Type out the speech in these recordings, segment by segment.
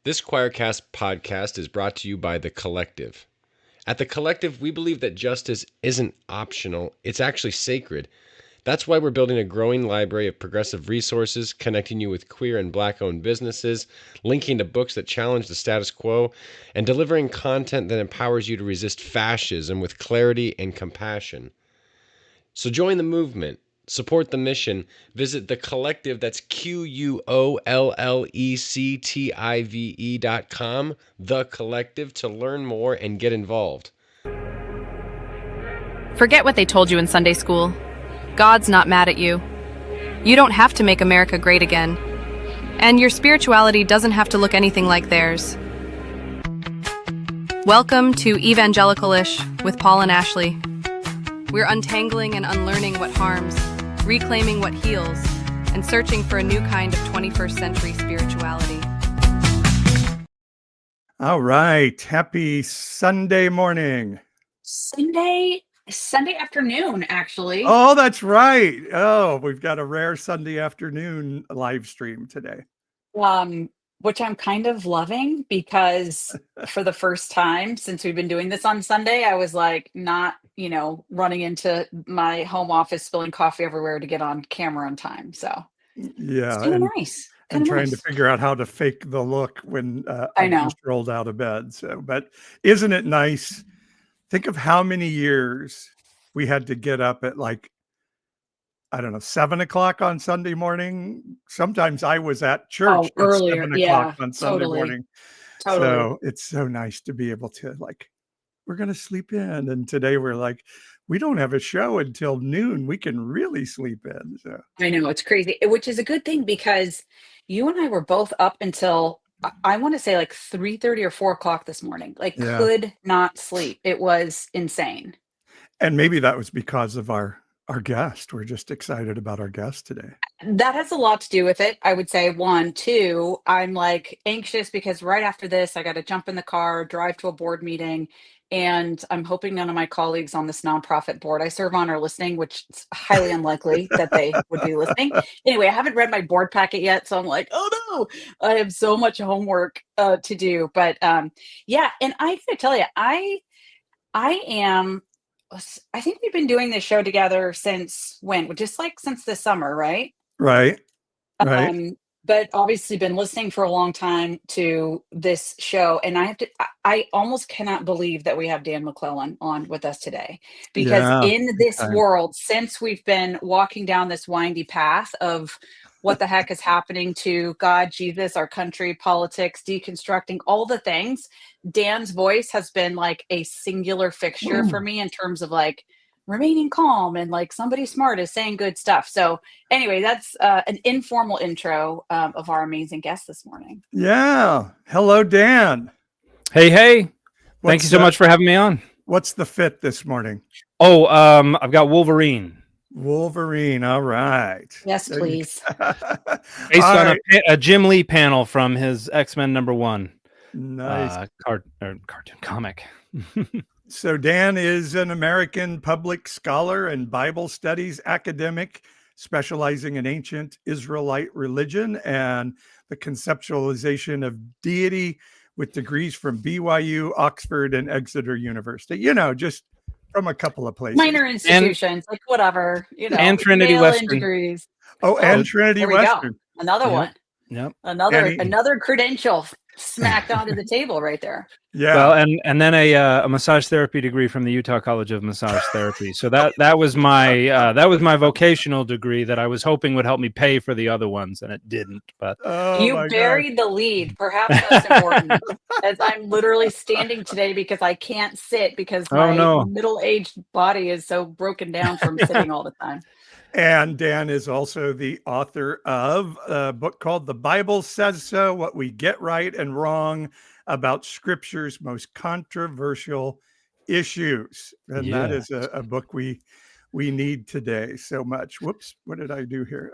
This Choircast podcast is brought to you by The Collective. At The Collective, we believe that justice isn't optional, it's actually sacred. That's why we're building a growing library of progressive resources, connecting you with queer and black-owned businesses, linking to books that challenge the status quo, and delivering content that empowers you to resist fascism with clarity and compassion. So join the movement. Support the mission. Visit The Collective, that's QUOLLECTIVE.com, The Collective, to learn more and get involved. Forget what they told you in Sunday school. God's not mad at you. You don't have to make America great again. And your spirituality doesn't have to look anything like theirs. Welcome to Evangelicalish with Paul and Ashley. We're untangling and unlearning what harms, reclaiming what heals, and searching for a new kind of 21st century spirituality. All right. Happy Sunday morning. Sunday afternoon, actually. Oh, that's right. Oh, we've got a rare Sunday afternoon live stream today. Which I'm kind of loving because for the first time since we've been doing this on Sunday, I was like not, running into my home office, spilling coffee everywhere to get on camera on time. So yeah, it's kind of nice. And trying to figure out how to fake the look when I know. just rolled out of bed. So, but isn't it nice? Think of how many years we had to get up at 7 o'clock on Sunday morning. Sometimes I was at church at earlier. 7 o'clock on Sunday morning. Totally. So it's so nice to be able to we're going to sleep in. And today we're we don't have a show until noon. We can really sleep in. So I know, it's crazy, which is a good thing because you and I were both up until I want to say 3:30 or 4 o'clock this morning. Could not sleep. It was insane. And maybe that was because of our guest. We're just excited about our guest today. That has a lot to do with it. I would say 1, 2, I'm anxious because right after this, I got to jump in the car, drive to a board meeting. And I'm hoping none of my colleagues on this nonprofit board I serve on are listening, which is highly unlikely that they would be listening. Anyway, I haven't read my board packet yet. So I'm oh no, I have so much homework to do. But yeah, and I gotta tell you, I think we've been doing this show together since when? Just since the summer, right? Right. But obviously been listening for a long time to this show. And I almost cannot believe that we have Dan McClellan on with us today. Because in this world, since we've been walking down this windy path of what the heck is happening to God, Jesus, our country, politics, deconstructing, all the things, Dan's voice has been a singular fixture for me in terms of remaining calm and somebody smart is saying good stuff. So anyway, that's an informal intro of our amazing guest this morning. Yeah. Hello, Dan. Hey. Thank you so much for having me on. What's the fit this morning? Oh, I've got Wolverine. All right. Yes, please. Based on a Jim Lee panel from his X-Men #1. Nice. Cartoon comic. So Dan is an American public scholar and Bible studies academic specializing in ancient Israelite religion and the conceptualization of deity with degrees from BYU, Oxford, and Exeter University. Just from a couple of places. Minor institutions, whatever. And Trinity Western. Degrees. And Trinity Western. Another one. Yep. Another credential smacked onto the table right there. Yeah. Well, and then a massage therapy degree from the Utah College of Massage Therapy. So that was my vocational degree that I was hoping would help me pay for the other ones, and it didn't. But you buried the lead. Perhaps that's important. As I'm literally standing today because I can't sit because my middle-aged body is so broken down from sitting all the time. And Dan is also the author of a book called The Bible Says So, What We Get Right and Wrong About Scripture's Most Controversial Issues. And that is a book we need today so much. Whoops, what did I do here?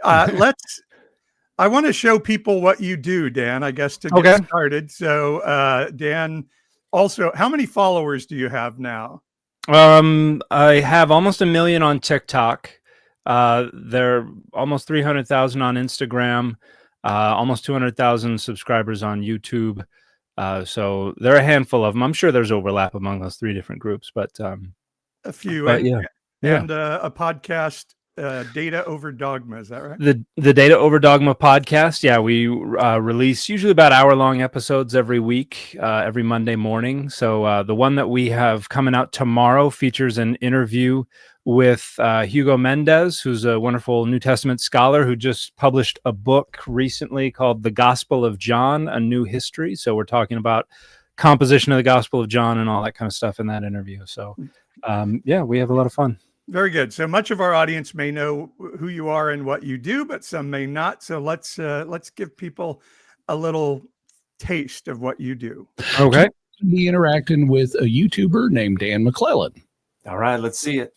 I want to show people what you do, Dan, I guess, to get started. So Dan, also, how many followers do you have now? I have almost 1 million on TikTok. There are almost 300,000 on Instagram. almost 200,000 subscribers on YouTube. So there are a handful of them. I'm sure there's overlap among those 3 different groups, but a few. but And, yeah. and a podcast, Data Over Dogma. Is that right? The Data Over Dogma podcast. Yeah, we release usually about hour-long episodes every week, every Monday morning. So the one that we have coming out tomorrow features an interview with Hugo Mendez, who's a wonderful New Testament scholar who just published a book recently called The Gospel of John, A New History. So we're talking about composition of the Gospel of John and all that kind of stuff in that interview. So yeah, we have a lot of fun. Very good. So much of our audience may know who you are and what you do, but some may not. So let's give people a little taste of what you do. Okay. Be interacting with a YouTuber named Dan McClellan. All right, let's see it.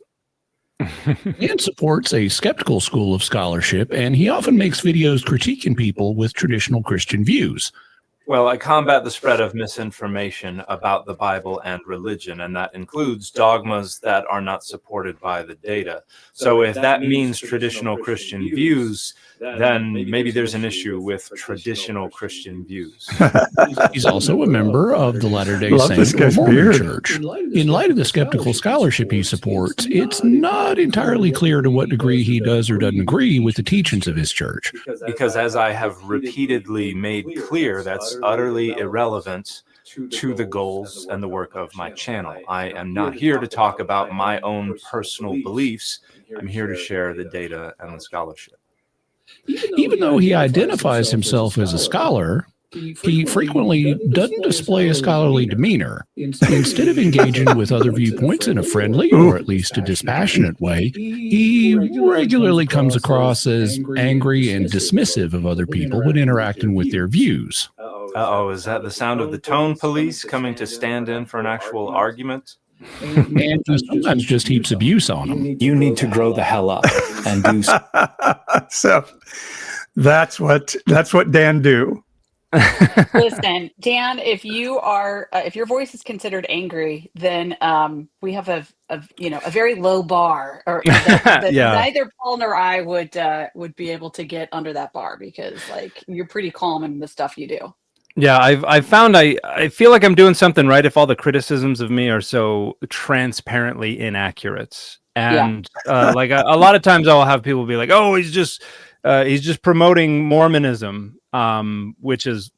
Dan supports a skeptical school of scholarship, and he often makes videos critiquing people with traditional Christian views. Well, I combat the spread of misinformation about the Bible and religion, and that includes dogmas that are not supported by the data. So if that means traditional Christian views, then maybe there's an issue with traditional Christian views. He's also a member of the Latter-day Saint Mormon Church. In light of the skeptical scholarship he supports, it's not entirely clear to what degree he does or doesn't agree with the teachings of his church. Because as I have repeatedly made clear, that's utterly irrelevant to the goals and the work of my channel. I am not here to talk about my own personal beliefs. I'm here to share the data and the scholarship. Even though he identifies himself as a scholar, he frequently doesn't display a scholarly demeanor. Instead of engaging with other viewpoints in a friendly or at least a dispassionate way, he regularly comes across as angry and dismissive of other people when interacting with their views. Uh-oh, is that the sound of the tone police coming to stand in for an actual argument? And he sometimes just heaps abuse on them. You need to grow the hell up and do So that's what Dan do. Listen, Dan, if you are if your voice is considered angry, then we have a very low bar, or that Yeah. neither Paul nor I would be able to get under that bar, because like you're pretty calm in the stuff you do. Yeah, I've found I feel like I'm doing something right if all the criticisms of me are so transparently inaccurate. And like a lot of times I'll have people be like, "Oh, he's just promoting Mormonism," which is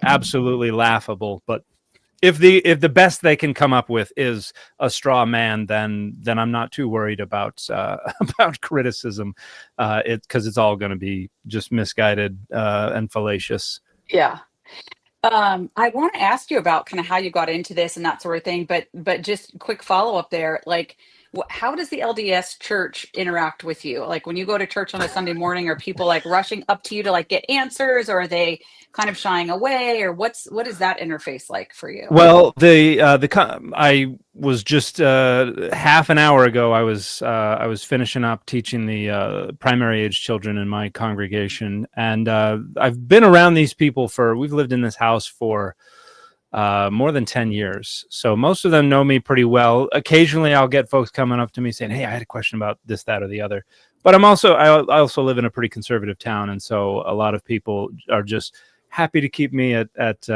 absolutely laughable. But if the best they can come up with is a straw man, then I'm not too worried about about criticism, because it's all going to be just misguided and fallacious. Yeah. I want to ask you about kind of how you got into this and that sort of thing, but just quick follow up there. Like, how does the LDS church interact with you? Like when you go to church on a Sunday morning, are people like rushing up to you to like get answers, or are they kind of shying away, or what is that interface like for you? Well, I was just half an hour ago. I was finishing up teaching the primary age children in my congregation, and I've been around these people we've lived in this house for more than 10 years. So most of them know me pretty well. Occasionally I'll get folks coming up to me saying, "Hey, I had a question about this, that, or the other." But I also live in a pretty conservative town, and so a lot of people are just happy to keep me at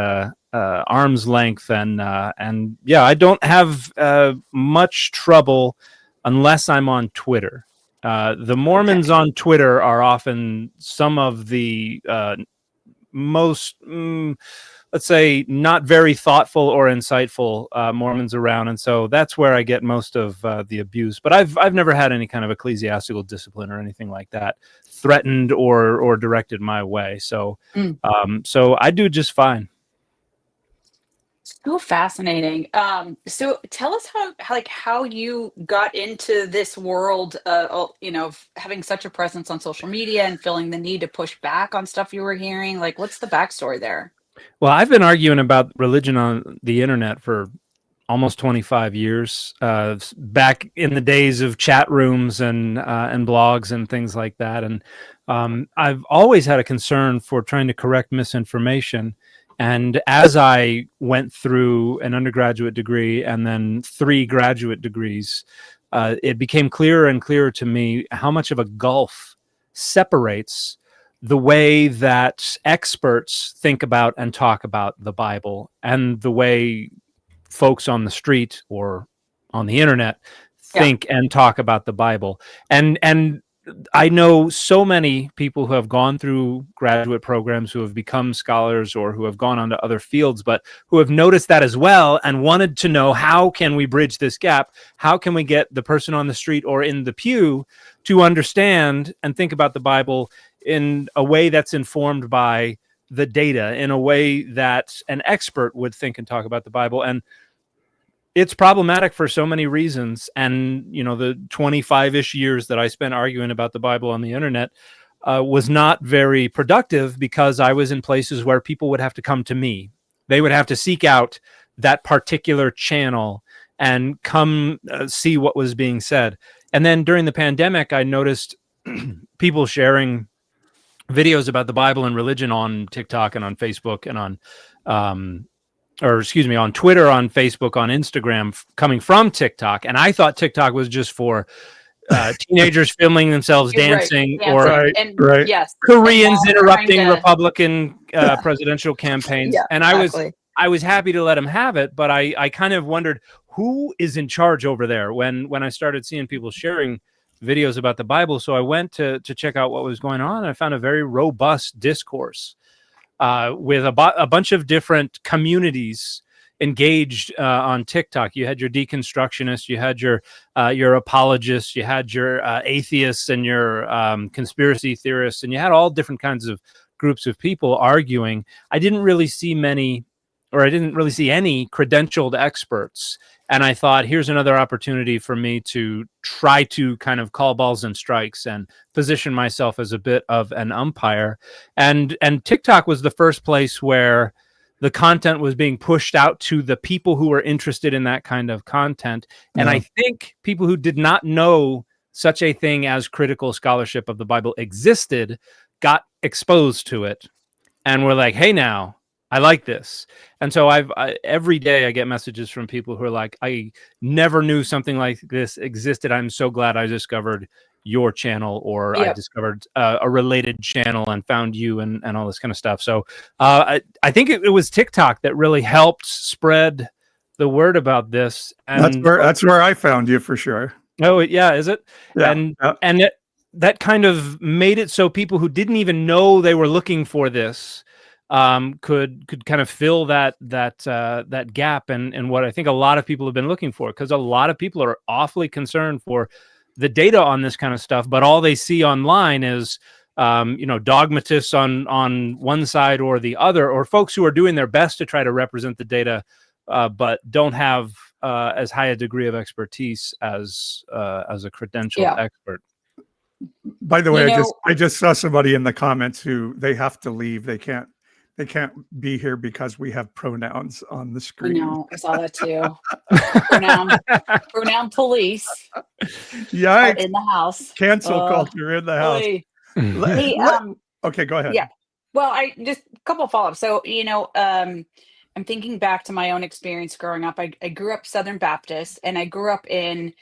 arm's length, and yeah, I don't have much trouble unless I'm on Twitter. The Mormons on Twitter are often some of the most, let's say, not very thoughtful or insightful Mormons around, and so that's where I get most of the abuse. But I've never had any kind of ecclesiastical discipline or anything like that threatened or directed my way. So so I do just fine. So fascinating. So tell us how you got into this world, of having such a presence on social media and feeling the need to push back on stuff you were hearing. Like, what's the backstory there? Well, I've been arguing about religion on the internet for almost 25 years, back in the days of chat rooms and blogs and things like that. And I've always had a concern for trying to correct misinformation. And as I went through an undergraduate degree and then 3 graduate degrees, it became clearer and clearer to me how much of a gulf separates the way that experts think about and talk about the Bible, and the way folks on the street or on the internet think and talk about the Bible. And I know so many people who have gone through graduate programs, who have become scholars, or who have gone on to other fields, but who have noticed that as well and wanted to know, how can we bridge this gap? How can we get the person on the street or in the pew to understand and think about the Bible in a way that's informed by the data, in a way that an expert would think and talk about the Bible? And it's problematic for so many reasons. And, you know, the 25-ish years that I spent arguing about the Bible on the internet was not very productive, because I was in places where people would have to come to me. They would have to seek out that particular channel and come see what was being said. And then during the pandemic, I noticed people sharing videos about the Bible and religion on TikTok and on Facebook and on on Twitter, on Facebook, on Instagram, coming from TikTok. And I thought TikTok was just for teenagers filming themselves dancing, or Koreans interrupting Republican presidential campaigns. And I was happy to let them have it, but I kind of wondered who is in charge over there when I started seeing people sharing videos about the Bible. So I went to check out what was going on, and I found a very robust discourse with a bunch of different communities engaged on TikTok. You had your deconstructionists, you had your apologists, you had your atheists, and your conspiracy theorists, and you had all different kinds of groups of people arguing. I didn't really see any credentialed experts. And I thought, here's another opportunity for me to try to kind of call balls and strikes and position myself as a bit of an umpire. And TikTok was the first place where the content was being pushed out to the people who were interested in that kind of content. And I think people who did not know such a thing as critical scholarship of the Bible existed got exposed to it and were like, hey, now, I like this. And so every day I get messages from people who are like, I never knew something like this existed. I'm so glad I discovered your channel, or I discovered a related channel and found you, and all this kind of stuff. So I think it was TikTok that really helped spread the word about this. And that's where I found you, for sure. Oh, yeah. Is it? Yeah. And that kind of made it so people who didn't even know they were looking for this could kind of fill that gap, and what I think a lot of people have been looking for, because a lot of people are awfully concerned for the data on this kind of stuff, but all they see online is dogmatists on one side or the other, or folks who are doing their best to try to represent the data, but don't have as high a degree of expertise as a credentialed expert. By the way, I just saw somebody in the comments who they have to leave. They can't be here because we have pronouns on the screen. I know, I saw that too. pronoun police. Yeah, in the house. Cancel culture in the house. Hey, okay, go ahead. Yeah. Well, I just a couple of follow-ups. So, I'm thinking back to my own experience growing up. I grew up Southern Baptist, and I grew up in,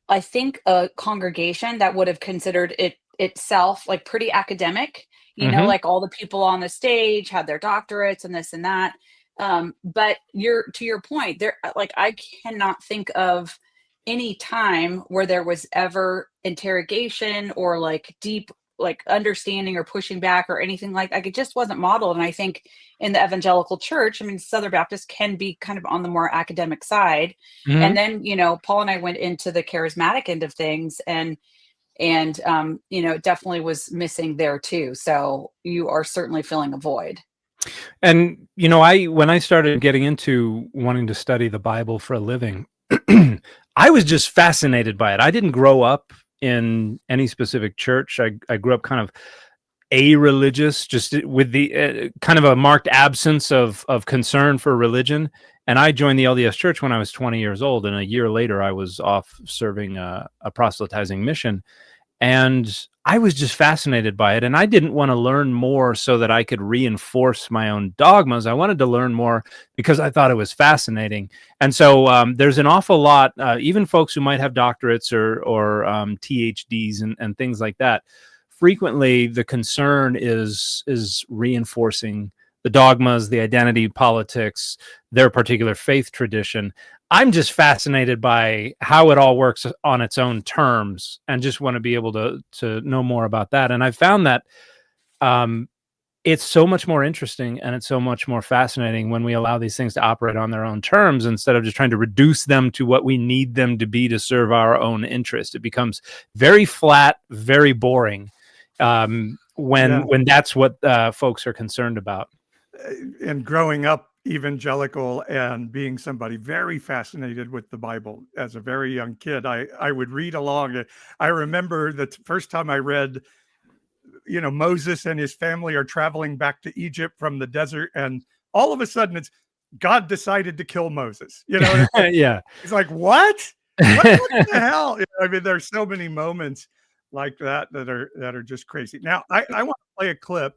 I think, a congregation that would have considered itself like pretty academic. Like all the people on the stage had their doctorates and this and that. But to your point, there, like, I cannot think of any time where there was ever interrogation or like deep, like understanding or pushing back or anything like that. It just wasn't modeled. And I think in the evangelical church, I mean, Southern Baptist can be kind of on the more academic side. And then, Paul and I went into the charismatic end of things, and it definitely was missing there too. So you are certainly filling a void. And, when I started getting into wanting to study the Bible for a living, I was just fascinated by it. I didn't grow up in any specific church. I grew up kind of a-religious, just with the kind of a marked absence of concern for religion. And I joined the LDS Church when I was 20 years old. And a year later, I was off serving a proselytizing mission. And I was just fascinated by it. And I didn't want to learn more so that I could reinforce my own dogmas. I wanted to learn more because I thought it was fascinating. And so there's an awful lot, even folks who might have doctorates or PhDs and things like that, frequently the concern is reinforcing the dogmas, the identity politics, their particular faith tradition. I'm just fascinated by how it all works on its own terms, and just want to be able to know more about that. And I found that it's so much more interesting and it's so much more fascinating when we allow these things to operate on their own terms, instead of just trying to reduce them to what we need them to be to serve our own interest. It becomes very flat, very boring when that's what folks are concerned about. And growing up evangelical and being somebody very fascinated with the Bible as a very young kid, I would read along. I remember the first time I read, Moses and his family are traveling back to Egypt from the desert, and all of a sudden it's God decided to kill Moses. Yeah. It's like, what the hell? I mean, there's so many moments like that are just crazy. Now, I want to play a clip.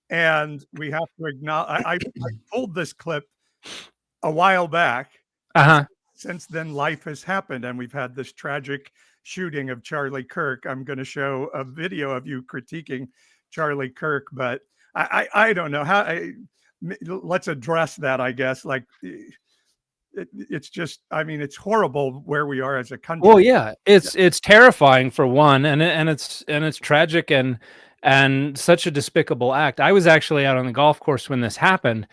And we have to acknowledge, I pulled this clip a while back. Since then, life has happened, and we've had this tragic shooting of Charlie Kirk. I'm going to show a video of you critiquing Charlie Kirk, but I don't know how. Let's address that, I guess. Like, it's just, I mean, it's horrible where we are as a country. Well, yeah, it's terrifying for one, and it's tragic and such a despicable act. I was actually out on the golf course when this happened.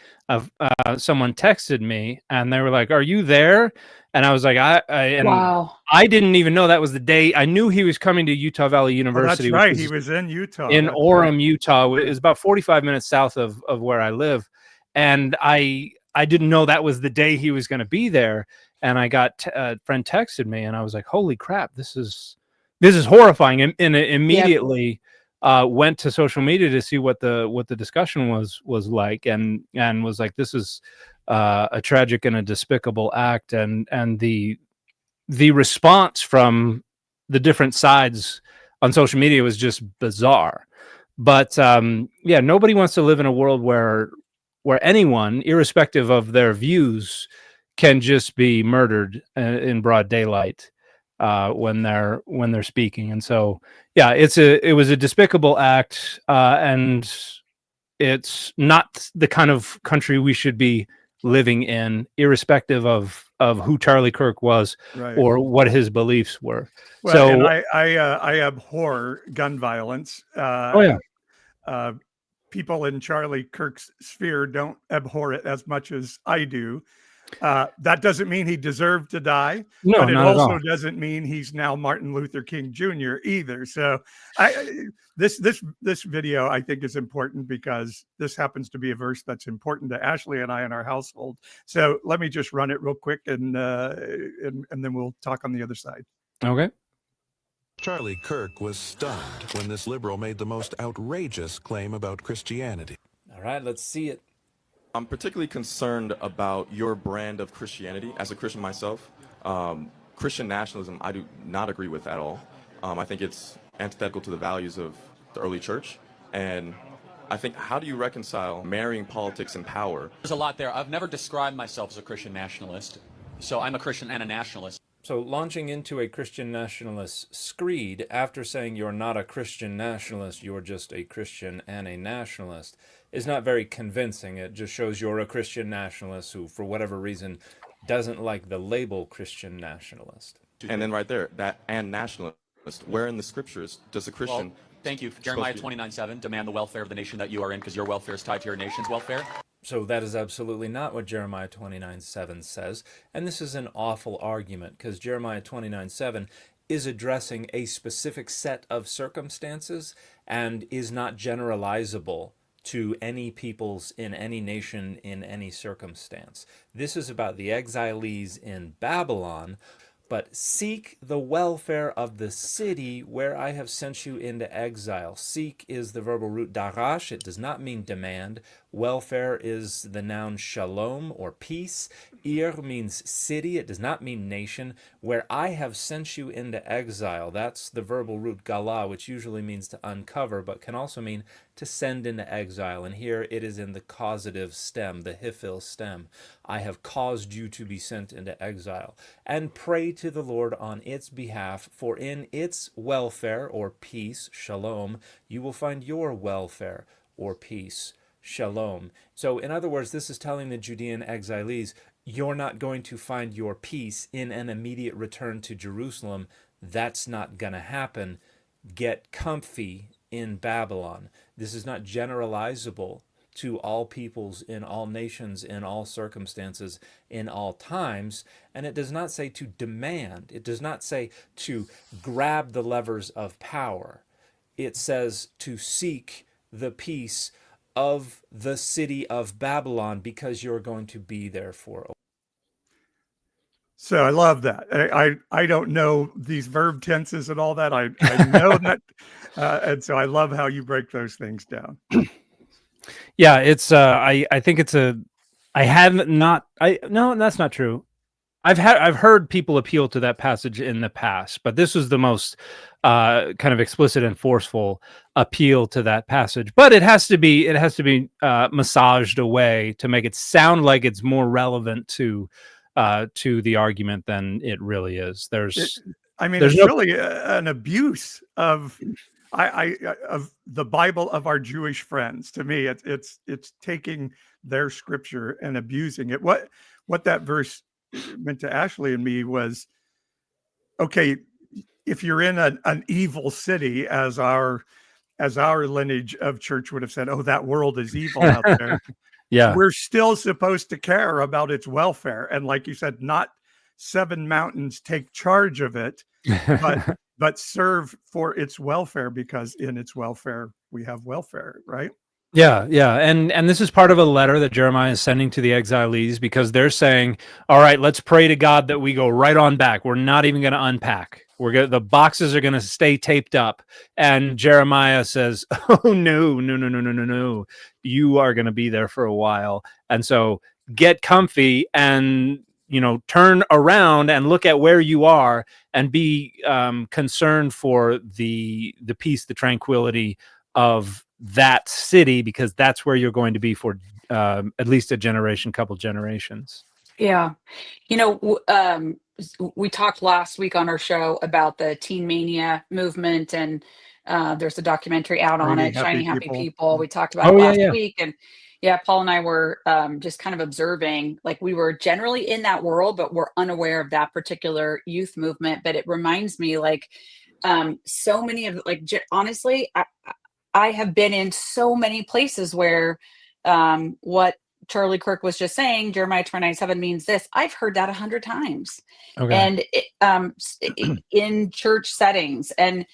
Someone texted me and they were like, "Are you there?" And I was like, Wow. I didn't even know that was the day. I knew he was coming to Utah Valley University. That's right. He was in Utah. In Orem, Utah. It was about 45 minutes south of where I live. And I didn't know that was the day he was going to be there. And I got a friend texted me and I was like, holy crap, this is horrifying. And immediately went to social media to see what the discussion was like, and was like, this is a tragic and a despicable act, and the response from the different sides on social media was just bizarre. But nobody wants to live in a world where anyone, irrespective of their views, can just be murdered in broad daylight when they're speaking. And so it was a despicable act, and it's not the kind of country we should be living in, irrespective of who Charlie Kirk was, right, or what his beliefs were. Well, so, and I abhor gun violence. People in Charlie Kirk's sphere don't abhor it as much as I do. That doesn't mean he deserved to die, but it also doesn't mean he's now Martin Luther King Jr. either. So this video, I think, is important because this happens to be a verse that's important to Ashley and I in our household. So let me just run it real quick, and then we'll talk on the other side. Okay. Charlie Kirk was stunned when this liberal made the most outrageous claim about Christianity. All right, let's see it. I'm particularly concerned about your brand of Christianity. As a Christian myself, Christian nationalism I do not agree with at all. I think it's antithetical to the values of the early church. And I think, how do you reconcile marrying politics and power? There's a lot there. I've never described myself as a Christian nationalist, so I'm a Christian and a nationalist. So launching into a Christian nationalist screed after saying you're not a Christian nationalist, you're just a Christian and a nationalist, is not very convincing. It just shows you're a Christian nationalist who, for whatever reason, doesn't like the label Christian nationalist. And then right there, that and nationalist, where in the scriptures does a Christian... Well, thank you. Jeremiah 29:7, demand the welfare of the nation that you are in, because your welfare is tied to your nation's welfare. So that is absolutely not what Jeremiah 29:7 says. And this is an awful argument, because Jeremiah 29:7 is addressing a specific set of circumstances and is not generalizable to any peoples in any nation in any circumstance. This is about the exilees in Babylon. But seek the welfare of the city where I have sent you into exile. Seek is the verbal root darash. It does not mean demand. Welfare is the noun shalom, or peace. Ir means city. It does not mean nation. Where I have sent you into exile. That's the verbal root galah, which usually means to uncover, but can also mean to send into exile. And here it is in the causative stem, the hifil stem. I have caused you to be sent into exile. And pray to the Lord on its behalf, for in its welfare or peace, shalom, you will find your welfare or peace, shalom. So in other words, this is telling the Judean exilees, you're not going to find your peace in an immediate return to Jerusalem. That's not going to happen. Get comfy in Babylon. This is not generalizable to all peoples in all nations, in all circumstances, in all times. And it does not say to demand. It does not say to grab the levers of power. It says to seek the peace of the city of Babylon because you're going to be there for a. So I love that. I don't know these verb tenses and all that. I know that, and so I love how you break those things down. Yeah, it's I think it's I have not no, that's not true. I've heard people appeal to that passage in the past, but this was the most kind of explicit and forceful appeal to that passage. But it has to be massaged away to make it sound like it's more relevant to the argument than it really is. It's really an abuse of of the Bible of our Jewish friends. To me, it's taking their scripture and abusing it. What that verse meant to Ashley and me was, okay, if you're in an evil city, as our lineage of church would have said, oh, that world is evil out there. Yeah, we're still supposed to care about its welfare. And like you said, not 7 mountains take charge of it, but serve for its welfare, because in its welfare, we have welfare, right? Yeah. And this is part of a letter that Jeremiah is sending to the exilees, because they're saying, all right, let's pray to God that we go right on back. We're not even going to unpack. The boxes are going to stay taped up. And Jeremiah says, oh, no. You are going to be there for a while. And so get comfy and, turn around and look at where you are and be concerned for the peace, the tranquility of that city, because that's where you're going to be for at least a generation, couple generations. Yeah. We talked last week on our show about the teen mania movement, and there's a documentary out on it, Shiny Happy People. We talked about it last week. And yeah, Paul and I were just kind of observing, like, we were generally in that world, but we're unaware of that particular youth movement. But it reminds me, like, so many of, like, honestly, I have been in so many places where what Charlie Kirk was just saying, Jeremiah 29:7 means this. I've heard that 100 times. Okay. And in church settings. And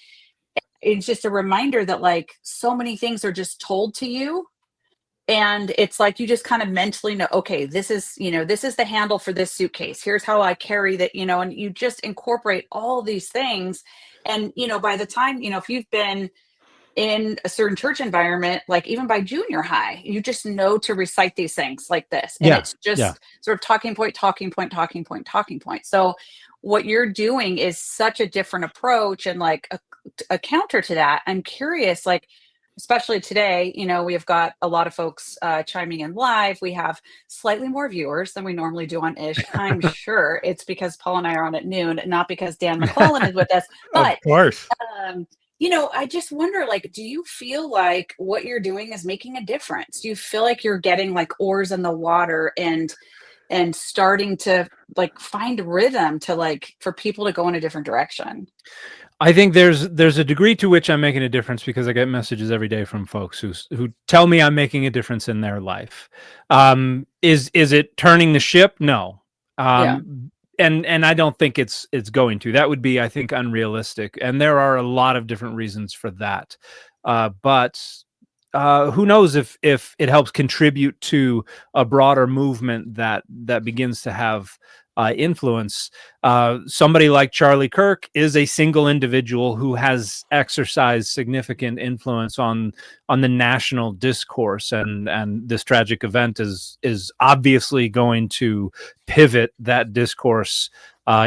it's just a reminder that, like, so many things are just told to you. And it's like, you just kind of mentally know, okay, this is the handle for this suitcase. Here's how I carry that, and you just incorporate all these things. And, by the time, if you've been in a certain church environment, like even by junior high, you just know to recite these things like this. And it's just sort of talking point. So what you're doing is such a different approach, and like a counter to that. I'm curious, like, especially today, we have got a lot of folks chiming in live. We have slightly more viewers than we normally do on Ish. I'm sure it's because Paul and I are on at noon, not because Dan McClellan is with us. But of course. I just wonder, like, do you feel like what you're doing is making a difference? Do you feel like you're getting, like, oars in the water and starting to, like, find rhythm to, like, for people to go in a different direction? I think there's a degree to which I'm making a difference, because I get messages every day from folks who tell me I'm making a difference in their life. Is it turning the ship? No. And I don't think it's going to. That would be, I think, unrealistic. And there are a lot of different reasons for that. But who knows if it helps contribute to a broader movement that begins to have influence. Somebody like Charlie Kirk is a single individual who has exercised significant influence on the national discourse, and this tragic event is obviously going to pivot that discourse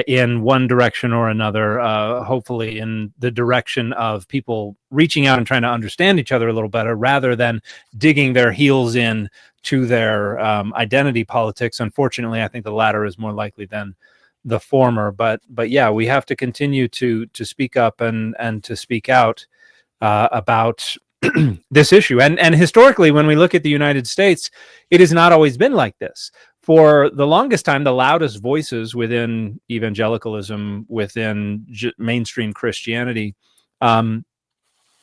in one direction or another, hopefully in the direction of people reaching out and trying to understand each other a little better, rather than digging their heels in to their identity politics. Unfortunately, I think the latter is more likely than the former. But yeah, we have to continue to speak up and to speak out about this issue. And historically, when we look at the United States, it has not always been like this. For the longest time, the loudest voices within evangelicalism, within mainstream Christianity, in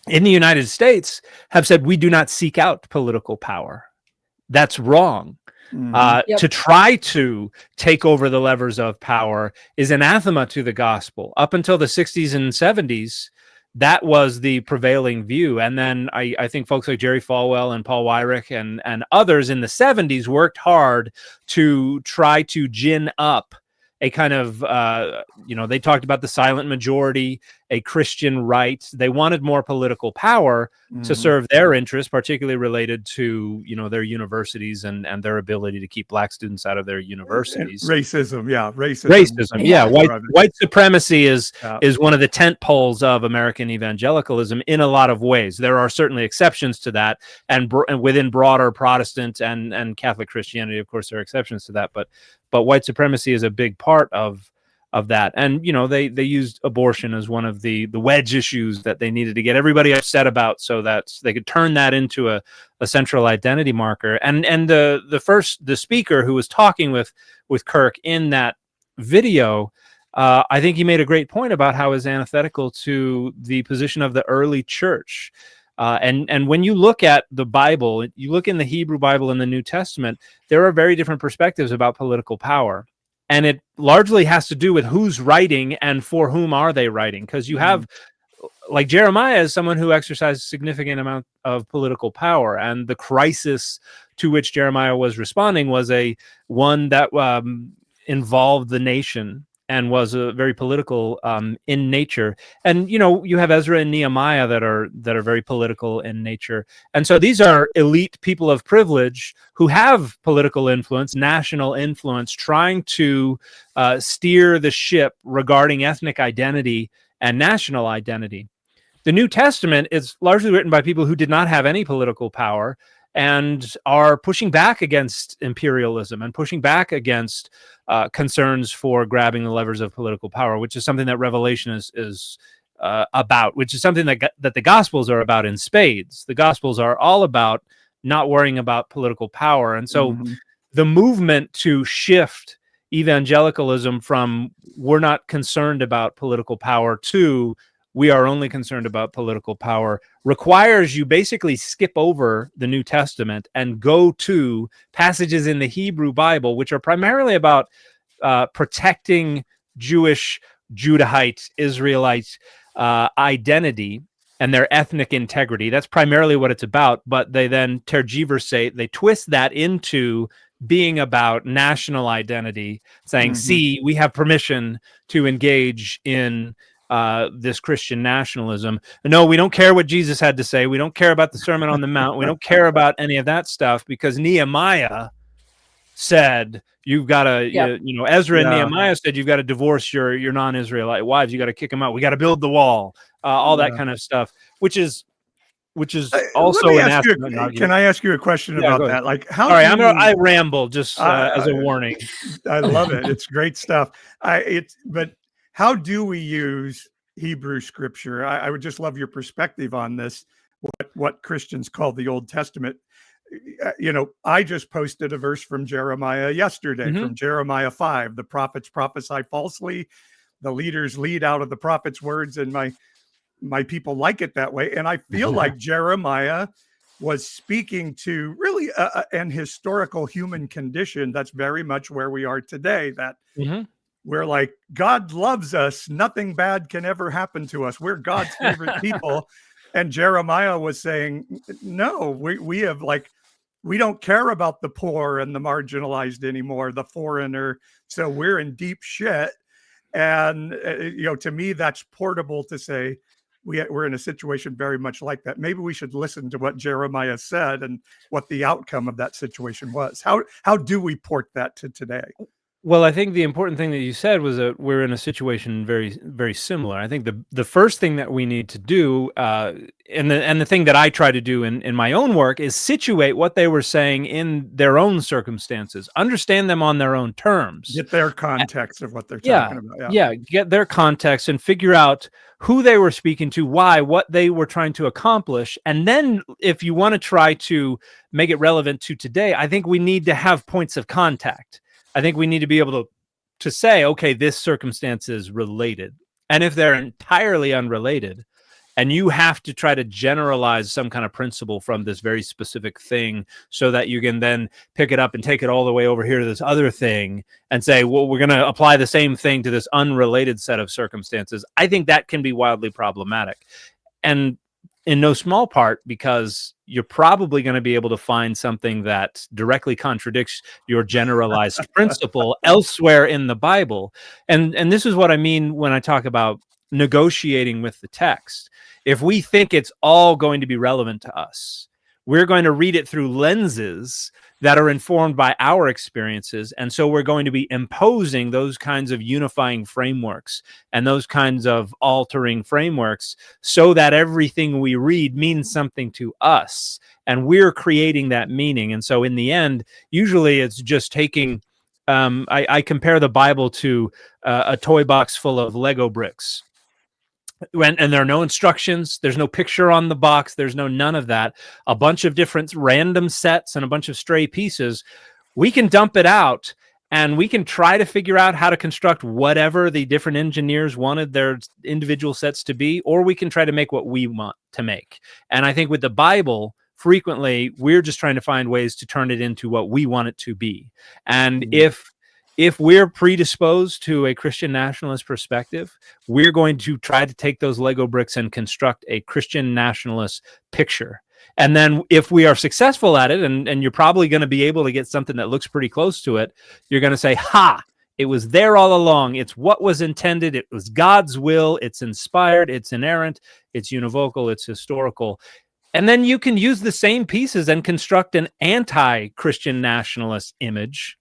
the United States, have said, we do not seek out political power. That's wrong. To try to take over the levers of power is anathema to the gospel. Up until the 60s and 70s, that was the prevailing view. And then I think folks like Jerry Falwell and Paul Weyrich and others in the 70s worked hard to try to gin up a kind of, they talked about the silent majority, a Christian right. They wanted more political power to serve their interests, particularly related to, their universities and their ability to keep black students out of their universities. And racism. White supremacy is one of the tent poles of American evangelicalism in a lot of ways. There are certainly exceptions to that, and within broader Protestant and Catholic Christianity, of course, there are exceptions to that. But white supremacy is a big part of that. And, they used abortion as one of the wedge issues that they needed to get everybody upset about so that they could turn that into a central identity marker. And the speaker who was talking with Kirk in that video, I think he made a great point about how it's antithetical to the position of the early church. And when you look at the Bible, you look in the Hebrew Bible and the New Testament, there are very different perspectives about political power. And it largely has to do with who's writing and for whom are they writing. Because you have, like Jeremiah is someone who exercised a significant amount of political power. And the crisis to which Jeremiah was responding was one that involved the nation and was very political in nature. And you have Ezra and Nehemiah that are very political in nature. And so these are elite people of privilege who have political influence, national influence, trying to steer the ship regarding ethnic identity and national identity. The New Testament is largely written by people who did not have any political power and are pushing back against imperialism and pushing back against concerns for grabbing the levers of political power, which is something that Revelation is about, which is something that the Gospels are about in spades. The Gospels are all about not worrying about political power. And so the movement to shift evangelicalism from we're not concerned about political power to we are only concerned about political power requires you basically skip over the New Testament and go to passages in the Hebrew Bible, which are primarily about protecting Jewish, Judahite, Israelite identity and their ethnic integrity. That's primarily what it's about, but they then tergiversate, they twist that into being about national identity, saying, see, we have permission to engage in this Christian nationalism. No, we don't care what Jesus had to say. We don't care about the Sermon on the Mount. We don't care about any of that stuff because Nehemiah said you've got to, Ezra and Nehemiah said you've got to divorce your non-Israelite wives. You got to kick them out. We got to build the wall. All that kind of stuff, which is also an argument. Can I ask you a question about that? Like, how? Sorry, I ramble just as a warning. I love it. It's great stuff. But how do we use Hebrew scripture? I would just love your perspective on this. What Christians call the Old Testament. I just posted a verse from Jeremiah yesterday, from Jeremiah 5. The prophets prophesy falsely. The leaders lead out of the prophets' words, and my people like it that way. And I feel like Jeremiah was speaking to really an historical human condition that's very much where we are today, that we're like, God loves us. Nothing bad can ever happen to us. We're God's favorite people. And Jeremiah was saying, no, we don't care about the poor and the marginalized anymore, the foreigner. So we're in deep shit. And, to me, that's portable to say we're in a situation very much like that. Maybe we should listen to what Jeremiah said and what the outcome of that situation was. How do we port that to today? Well, I think the important thing that you said was that we're in a situation very, very similar. I think the first thing that we need to do, and the thing that I try to do in my own work, is situate what they were saying in their own circumstances, understand them on their own terms, get their context of what they're talking about. Yeah, get their context and figure out who they were speaking to, why, what they were trying to accomplish, and then if you want to try to make it relevant to today, I think we need to have points of contact. I think we need to be able to say, okay, this circumstance is related. And if they're entirely unrelated, and you have to try to generalize some kind of principle from this very specific thing so that you can then pick it up and take it all the way over here to this other thing and say, well, we're going to apply the same thing to this unrelated set of circumstances. I think that can be wildly problematic. And in no small part because you're probably going to be able to find something that directly contradicts your generalized principle elsewhere in the Bible. And this is what I mean when I talk about negotiating with the text. If we think it's all going to be relevant to us, we're going to read it through lenses that are informed by our experiences. And so we're going to be imposing those kinds of unifying frameworks and those kinds of altering frameworks so that everything we read means something to us. And we're creating that meaning. And so in the end, usually it's just taking, I compare the Bible to a toy box full of Lego bricks. And there are no instructions. There's no picture on the box. There's none of that. A bunch of different random sets and a bunch of stray pieces. We can dump it out and we can try to figure out how to construct whatever the different engineers wanted their individual sets to be, or we can try to make what we want to make. And I think with the Bible, frequently we're just trying to find ways to turn it into what we want it to be. And if we're predisposed to a Christian nationalist perspective, we're going to try to take those Lego bricks and construct a Christian nationalist picture. And then if we are successful at it, and you're probably going to be able to get something that looks pretty close to it, you're going to say, ha, it was there all along. It's what was intended. It was God's will. It's inspired. It's inerrant. It's univocal. It's historical. And then you can use the same pieces and construct an anti-Christian nationalist image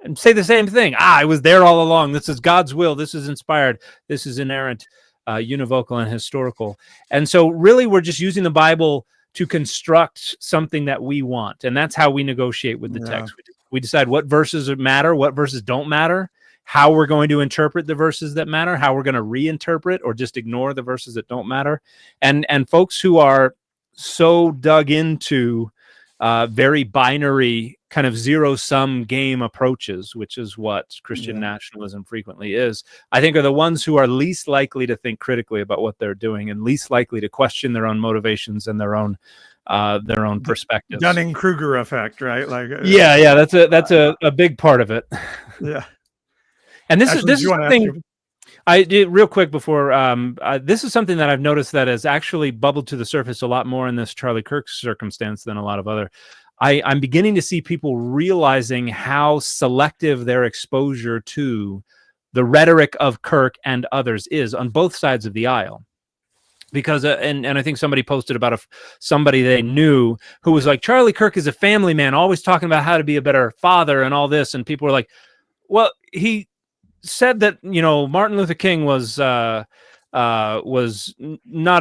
and say the same thing. I was there all along. This is God's will. This is inspired. This is inerrant, univocal, and historical. And so really we're just using the Bible to construct something that we want. And that's how we negotiate with the text. We decide what verses matter, what verses don't matter, how we're going to interpret the verses that matter, how we're going to reinterpret or just ignore the verses that don't matter. And folks who are so dug into very binary kind of zero-sum game approaches, which is what Christian nationalism frequently is, I think are the ones who are least likely to think critically about what they're doing and least likely to question their own motivations and their own perspectives. Dunning-Kruger effect, right? Like that's a big part of it. Yeah. And this is something I did real quick before. This is something that I've noticed that has actually bubbled to the surface a lot more in this Charlie Kirk circumstance than a lot of other. I'm beginning to see people realizing how selective their exposure to the rhetoric of Kirk and others is on both sides of the aisle. Because, and I think somebody posted about somebody they knew who was like, Charlie Kirk is a family man, always talking about how to be a better father and all this. And people were like, well, he said that, Martin Luther King was not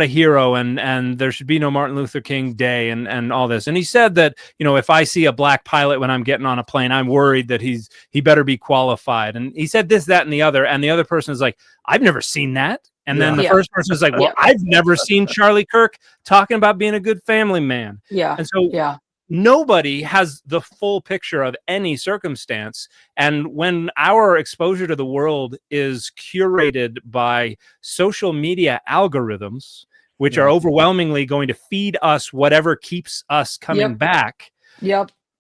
a hero and there should be no Martin Luther King Day and all this. And he said that, if I see a black pilot when I'm getting on a plane, I'm worried that he better be qualified. And he said this, that, and the other person is like, I've never seen that. And then the first person is like, well, I've never seen Charlie Kirk talking about being a good family man. Yeah. And so nobody has the full picture of any circumstance. And when our exposure to the world is curated by social media algorithms, which are overwhelmingly going to feed us whatever keeps us coming back,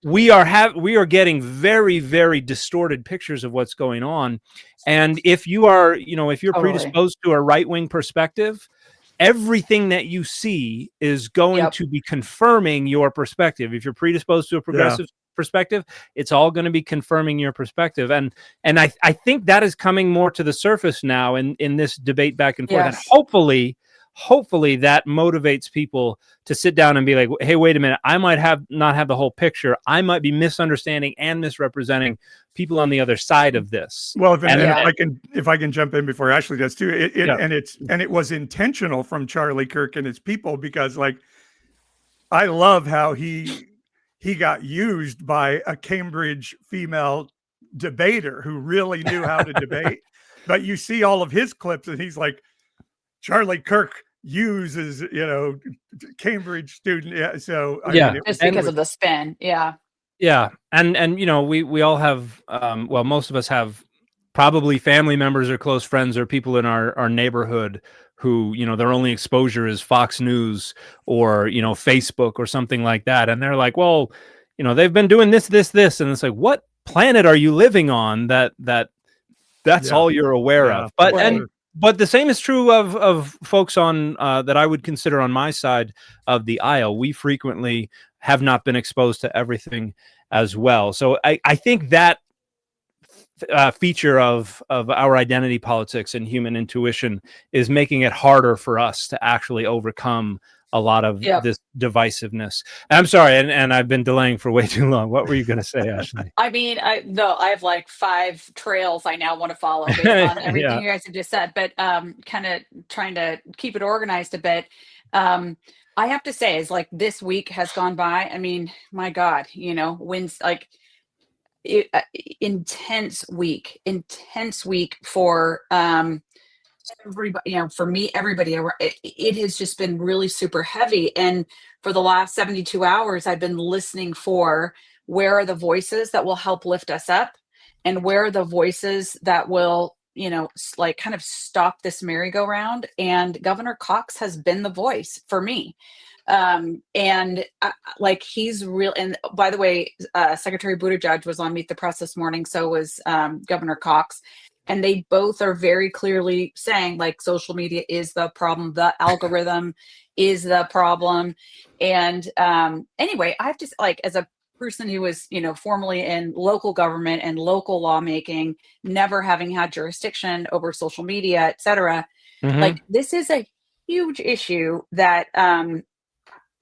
we are getting very, very distorted pictures of what's going on. And if you are, if you're predisposed to a right-wing perspective, everything that you see is going to be confirming your perspective. If you're predisposed to a progressive perspective, it's all going to be confirming your perspective. And I think that is coming more to the surface now in this debate back and forth. And hopefully that motivates people to sit down and be like, hey, wait a minute, I might not have the whole picture. I might be misunderstanding and misrepresenting people on the other side of this. Well, if I can jump in before Ashley does too, it was intentional from Charlie Kirk and his people, because like, I love how he got used by a Cambridge female debater who really knew how to debate. But you see all of his clips and he's like, Charlie Kirk uses, Cambridge student. Yeah. So I mean, just because of the spin. Yeah. Yeah. And we all have, most of us have probably family members or close friends or people in our neighborhood who, their only exposure is Fox News or, Facebook or something like that. And they're like, well, they've been doing this. And it's like, what planet are you living on that's all you're aware of? But the same is true of folks on that I would consider on my side of the aisle. We frequently have not been exposed to everything as well. So I think that feature of our identity politics and human intuition is making it harder for us to actually overcome a lot of this divisiveness. And I'm sorry, and I've been delaying for way too long. What were you going to say, Ashley? I mean, I have like 5 trails I now want to follow based on everything you guys have just said, but kind of trying to keep it organized a bit. I have to say, is like this week has gone by. I mean, my God, wins like intense week for everybody, for me, everybody. It has just been really super heavy. And for the last 72 hours, I've been listening for where are the voices that will help lift us up, and where are the voices that will, like kind of stop this merry-go-round. And Governor Cox has been the voice for me. Like he's real. And by the way, Secretary Buttigieg was on Meet the Press this morning. So was Governor Cox. And they both are very clearly saying like social media is the problem. The algorithm is the problem. And anyway, I've just like, as a person who was, formerly in local government and local lawmaking, never having had jurisdiction over social media, et cetera, like this is a huge issue that,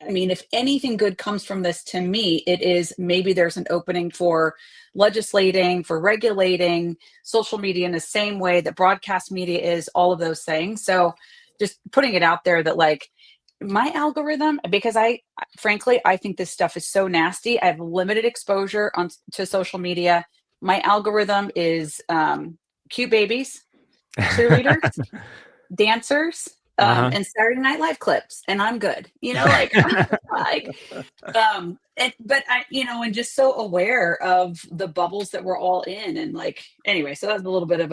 I mean, if anything good comes from this, to me, it is maybe there's an opening for legislating, for regulating social media in the same way that broadcast media is, all of those things. So just putting it out there that like my algorithm, because frankly, I think this stuff is so nasty. I have limited exposure to social media. My algorithm is cute babies, cheerleaders, dancers, and Saturday Night Live clips, and I'm good. But I, and just so aware of the bubbles that we're all in, and like, anyway, so that was a little bit of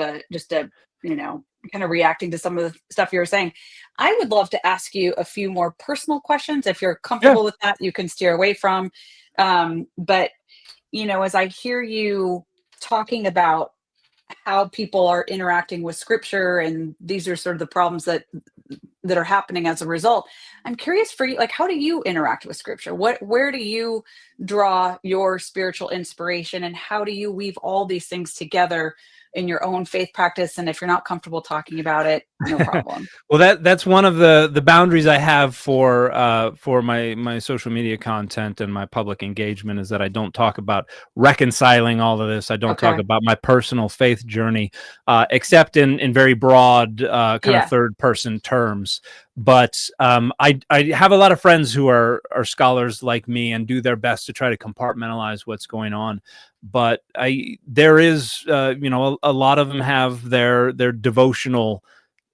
kind of reacting to some of the stuff you were saying. I would love to ask you a few more personal questions. If you're comfortable with that, you can steer away from. But as I hear you talking about how people are interacting with scripture, and these are sort of the problems that are happening as a result, I'm curious for you, like, how do you interact with scripture? Where do you draw your spiritual inspiration, and how do you weave all these things together in your own faith practice? And if you're not comfortable talking about it, no problem. Well, that's one of the boundaries I have for my social media content and my public engagement, is that I don't talk about reconciling all of this. I don't talk about my personal faith journey, except in very broad kind of third person terms. But I have a lot of friends who are scholars like me and do their best to try to compartmentalize what's going on. But there is a lot of them have their devotional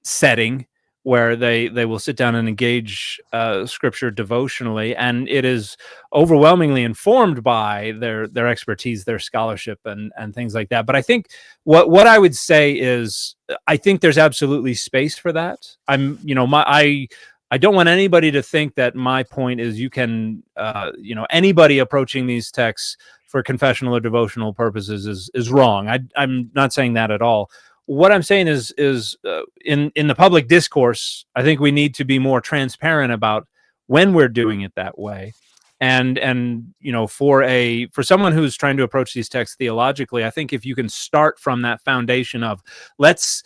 setting where they will sit down and engage scripture devotionally, and it is overwhelmingly informed by their expertise, their scholarship, and things like that. But I think what I would say is, I think there's absolutely space for that. I don't want anybody to think that my point is you can anybody approaching these texts for confessional or devotional purposes is wrong. I'm not saying that at all. What I'm saying is in the public discourse, I think we need to be more transparent about when we're doing it that way. And for someone who's trying to approach these texts theologically, I think if you can start from that foundation of let's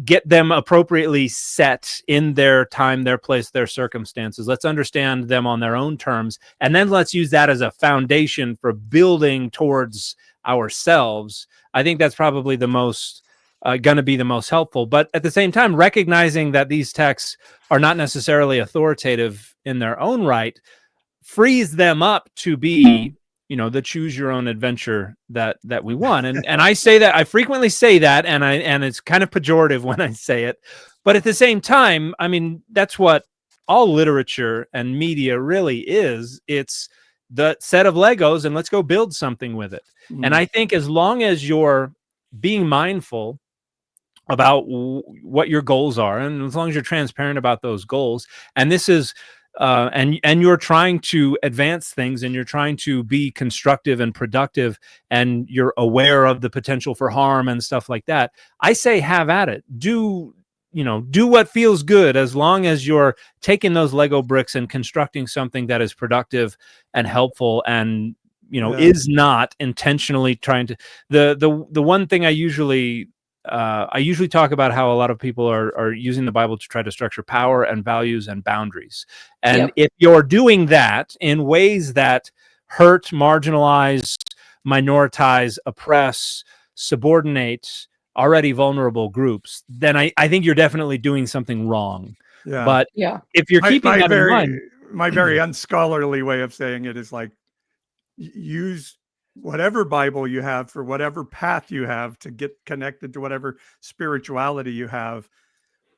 get them appropriately set in their time, their place, their circumstances. Let's understand them on their own terms, and then let's use that as a foundation for building towards ourselves. I think that's probably the most going to be the most helpful. But at the same time, recognizing that these texts are not necessarily authoritative in their own right frees them up to be, the choose your own adventure that we want. And I say that, I frequently say that, and it's kind of pejorative when I say it, but at the same time, I mean, that's what all literature and media really is. It's the set of Legos and let's go build something with it. And I think as long as you're being mindful about what your goals are, and as long as you're transparent about those goals, and this is and you're trying to advance things, and you're trying to be constructive and productive, and you're aware of the potential for harm and stuff like that, I say have at it. Do what feels good, as long as you're taking those Lego bricks and constructing something that is productive and helpful, and is not intentionally trying to. The one thing I usually talk about how a lot of people are using the Bible to try to structure power and values and boundaries. And if you're doing that in ways that hurt, marginalize, minoritize, oppress, subordinate already vulnerable groups, then I think you're definitely doing something wrong. Yeah. But if you're keeping that in mind, my very unscholarly way of saying it is like, use whatever Bible you have for whatever path you have to get connected to whatever spirituality you have.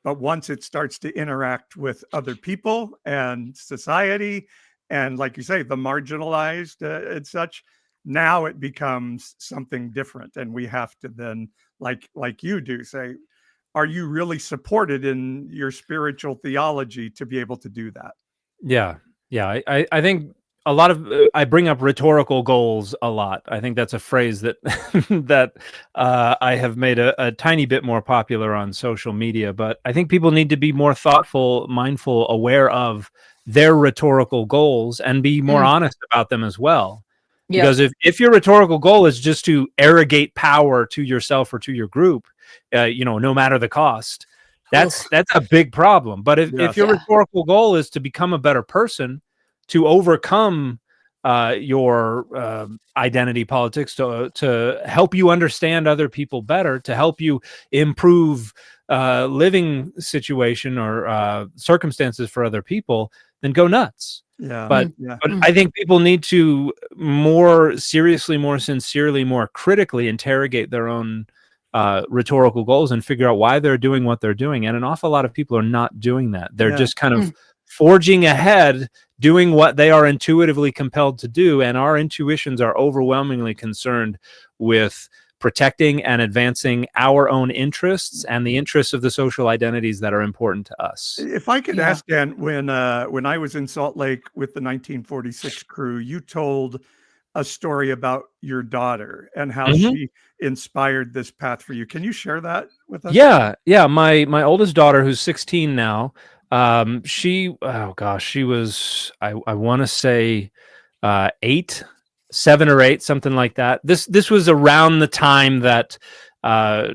But once it starts to interact with other people and society, and like you say, the marginalized and such, now it becomes something different. And we have to then, like you do, say, are you really supported in your spiritual theology to be able to do that? Yeah. I think a lot of I bring up rhetorical goals a lot. I think that's a phrase that that I have made a tiny bit more popular on social media. But I think people need to be more thoughtful, mindful, aware of their rhetorical goals, and be more honest about them as well. Because if your rhetorical goal is just to arrogate power to yourself or to your group, no matter the cost, that's a big problem. But if your rhetorical goal is to become a better person, to overcome your identity politics, to help you understand other people better, to help you improve living situation or circumstances for other people, then go nuts. But I think people need to more seriously, more sincerely, more critically interrogate their own rhetorical goals and figure out why they're doing what they're doing. And an awful lot of people are not doing that. They're just kind of forging ahead, doing what they are intuitively compelled to do. And our intuitions are overwhelmingly concerned with protecting and advancing our own interests and the interests of the social identities that are important to us. If I could ask, Dan, when I was in Salt Lake with the 1946 crew, you told a story about your daughter and how she inspired this path for you. Can you share that with us? Yeah. My oldest daughter, who's 16 now, she was, I want to say 7 or 8, something like that. This was around the time that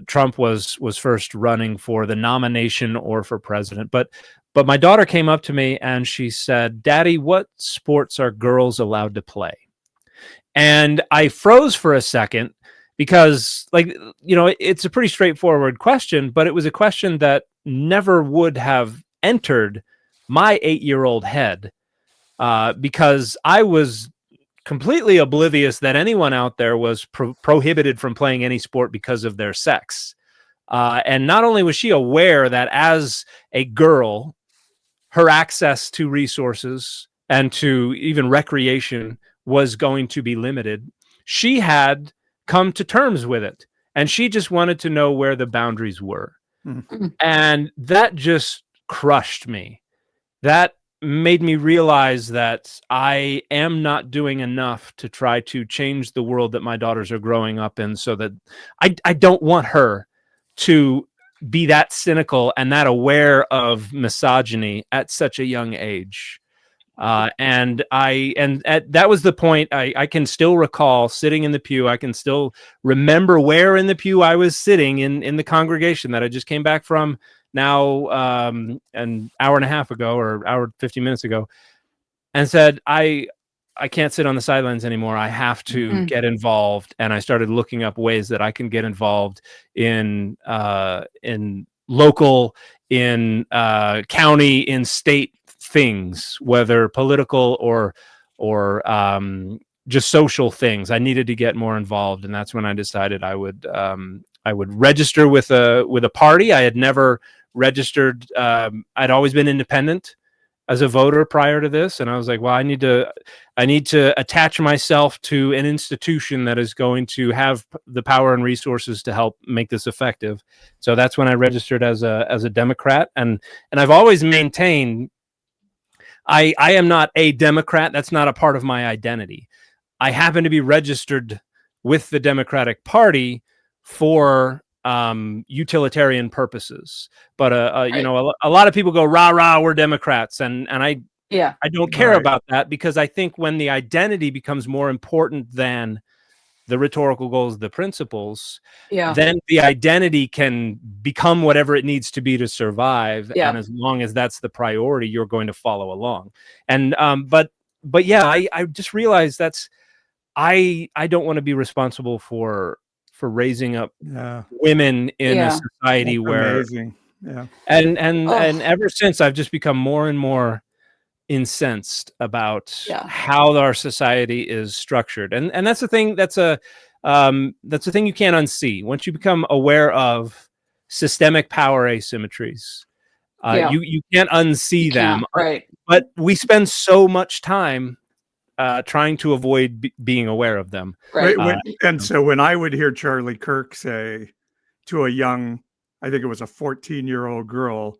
Trump was first running for the nomination or for president. But my daughter came up to me and she said, "Daddy, what sports are girls allowed to play?" And I froze for a second because, it's a pretty straightforward question, but it was a question that never would have entered my 8-year-old head because I was completely oblivious that anyone out there was prohibited from playing any sport because of their sex. And not only was she aware that as a girl, her access to resources and to even recreation was going to be limited, she had come to terms with it. And she just wanted to know where the boundaries were. And that just crushed me. That made me realize that I am not doing enough to try to change the world that my daughters are growing up in, so that I don't want her to be that cynical and that aware of misogyny at such a young age. That was the point. I can still recall sitting in the pew. I can still remember where in the pew I was sitting in the congregation that I just came back from now an hour and a half ago, or hour 50 minutes ago, and said, I can't sit on the sidelines anymore. I have to get involved. And I started looking up ways that I can get involved in local, in county, in state things, whether political or just social things. I needed to get more involved, and that's when I decided I would register with a party. I had never registered. I'd always been independent as a voter prior to this, and I was like, well, I need to attach myself to an institution that is going to have the power and resources to help make this effective. So that's when I registered as a Democrat, and I've always maintained I am not a Democrat. That's not a part of my identity. I happen to be registered with the Democratic Party for utilitarian purposes, but you know, a lot of people go rah rah, we're Democrats, and I don't care about that, because I think when the identity becomes more important than the rhetorical goals, the principles, then the identity can become whatever it needs to be to survive. And as long as that's the priority, you're going to follow along. And but yeah, I just realized I don't want to be responsible for raising up women in a society where and ever since, I've just become more and more incensed about how our society is structured, and that's the thing. That's the thing you can't unsee. Once you become aware of systemic power asymmetries, you can't unsee them. Right. But we spend so much time trying to avoid being aware of them. Right. And so when I would hear Charlie Kirk say to a young, I think it was a 14-year-old girl,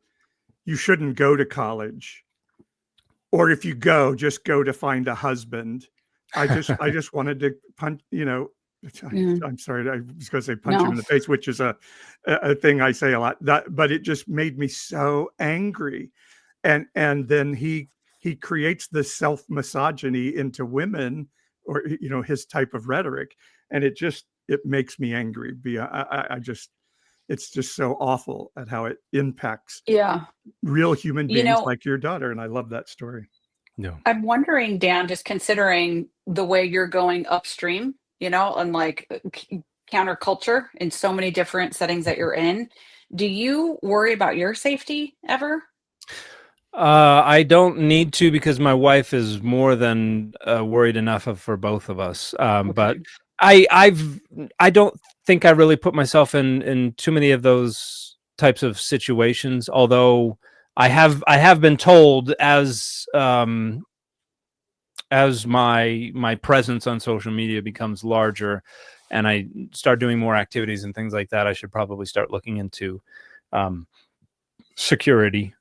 you shouldn't go to college, or if you go, just go to find a husband. I just wanted to punch, you know, I'm sorry, I was going to say punch him in the face, which is a thing I say a lot, but it just made me so angry. And then he creates this self-misogyny into women, or, you know, his type of rhetoric. And it makes me angry. It's just so awful at how it impacts real human beings like your daughter. And I love that story. No, I'm wondering, Dan, just considering the way you're going upstream, you know, and like counterculture in so many different settings that you're in, do you worry about your safety ever? I don't need to, because my wife is more than worried enough for both of us. But I don't think I really put myself in too many of those types of situations. Although I have been told, as my presence on social media becomes larger, and I start doing more activities and things like that, I should probably start looking into security.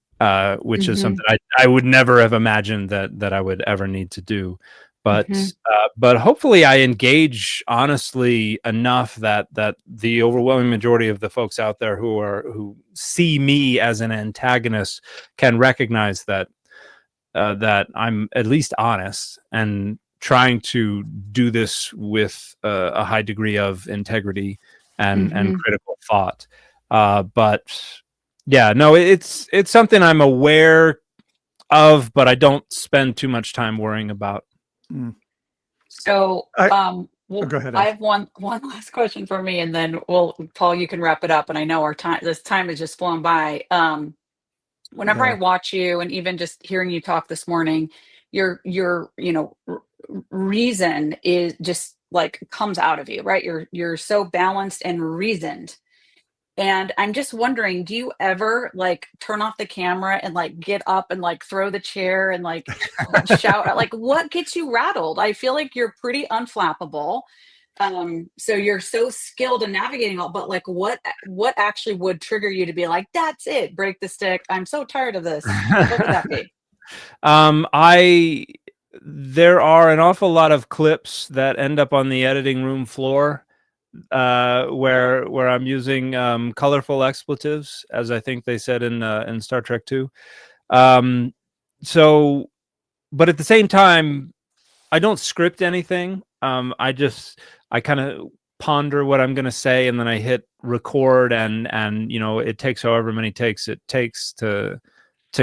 Which is something I would never have imagined that I would ever need to do, but hopefully I engage honestly enough that the overwhelming majority of the folks out there who see me as an antagonist can recognize that I'm at least honest and trying to do this with a high degree of integrity and critical thought, but. Yeah, no, it's something I'm aware of, but I don't spend too much time worrying about. So, go ahead. I have one last question for me, and then Paul, you can wrap it up. And I know this time has just flown by. Whenever I watch you, and even just hearing you talk this morning, your reason is just like comes out of you, right? You're so balanced and reasoned. And I'm just wondering, do you ever like turn off the camera and like get up and like throw the chair and like shout? Like, what gets you rattled? I feel like you're pretty unflappable. So you're so skilled in navigating all, but like what actually would trigger you to be like, that's it, break the stick, I'm so tired of this? What would that be? There are an awful lot of clips that end up on the editing room floor, where I'm using colorful expletives, as I think they said in Star Trek 2. So but at the same time, I don't script anything. I kind of ponder what I'm going to say, and then I hit record, and it takes however many takes it takes to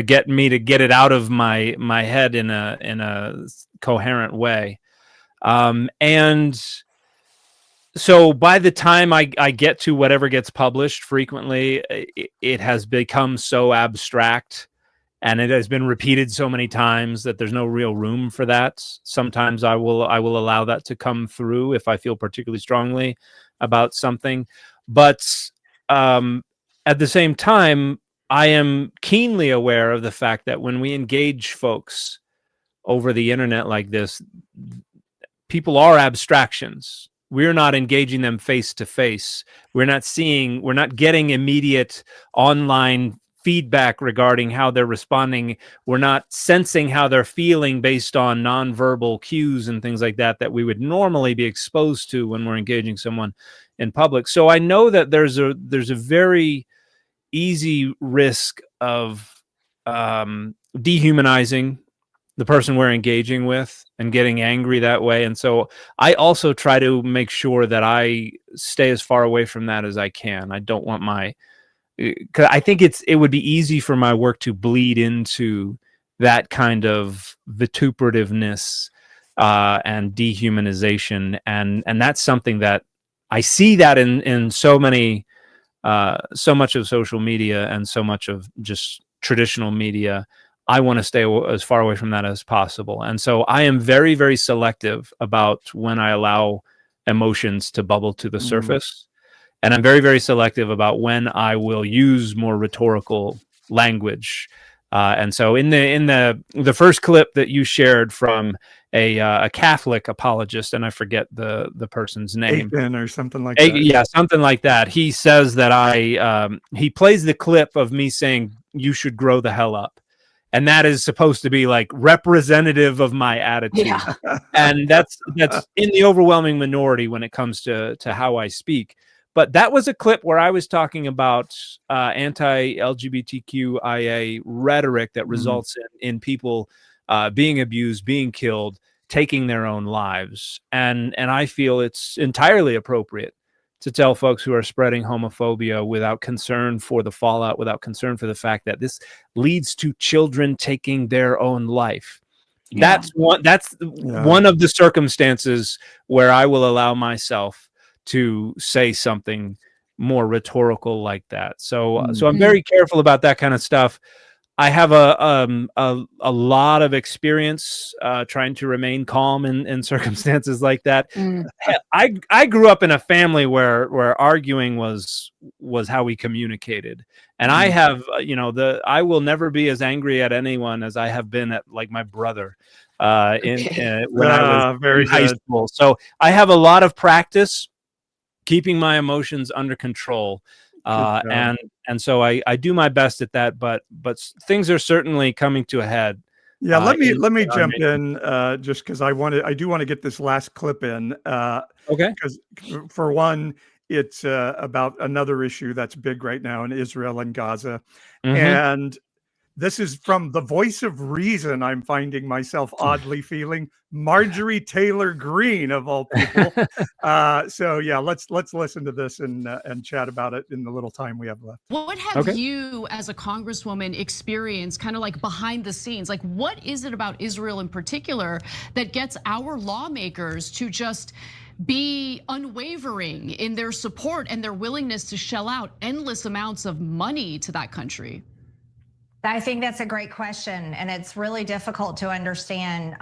get me to get it out of my head in a coherent way. And so by the time I get to whatever gets published, frequently it has become so abstract, and it has been repeated so many times that there's no real room for that. Sometimes I will allow that to come through if I feel particularly strongly about something. But at the same time, I am keenly aware of the fact that when we engage folks over the internet like this, people are abstractions. We're not engaging them face to face. We're not getting immediate online feedback regarding how they're responding. We're not sensing how they're feeling based on nonverbal cues and things like that we would normally be exposed to when we're engaging someone in public. So I know that there's a very easy risk of dehumanizing the person we're engaging with and getting angry that way. And so I also try to make sure that I stay as far away from that as I can. I don't want because I think it would be easy for my work to bleed into that kind of vituperativeness and dehumanization. And that's something that I see that in so much of social media and so much of just traditional media. I want to stay as far away from that as possible. And so I am very, very selective about when I allow emotions to bubble to the surface. And I'm very, very selective about when I will use more rhetorical language. And so in the first clip that you shared from a Catholic apologist, and I forget the person's name, Aiken or something like that. Yeah, something like that. He says that he plays the clip of me saying, "You should grow the hell up." And that is supposed to be like representative of my attitude. Yeah. And that's in the overwhelming minority when it comes to how I speak. But that was a clip where I was talking about anti-LGBTQIA rhetoric that results in people being abused, being killed, taking their own lives. And I feel it's entirely appropriate to tell folks who are spreading homophobia without concern for the fallout, without concern for the fact that this leads to children taking their own life. Yeah. That's one of the circumstances where I will allow myself to say something more rhetorical like that. So I'm very careful about that kind of stuff. I have a lot of experience trying to remain calm in circumstances like that. I grew up in a family where arguing was how we communicated, and I have I will never be as angry at anyone as I have been at like my brother when I was in high school. So I have a lot of practice keeping my emotions under control. And so I do my best at that, but things are certainly coming to a head. Yeah, let me jump in just because I do want to get this last clip in. Okay. Because for one, it's about another issue that's big right now in Israel and Gaza, and this is from the voice of reason. I'm finding myself oddly feeling Marjorie Taylor Greene of all people. So yeah, let's listen to this and chat about it in the little time we have left. What have you as a congresswoman experienced kind of like behind the scenes? Like what is it about Israel in particular that gets our lawmakers to just be unwavering in their support and their willingness to shell out endless amounts of money to that country? I think that's a great question, and it's really difficult to understand.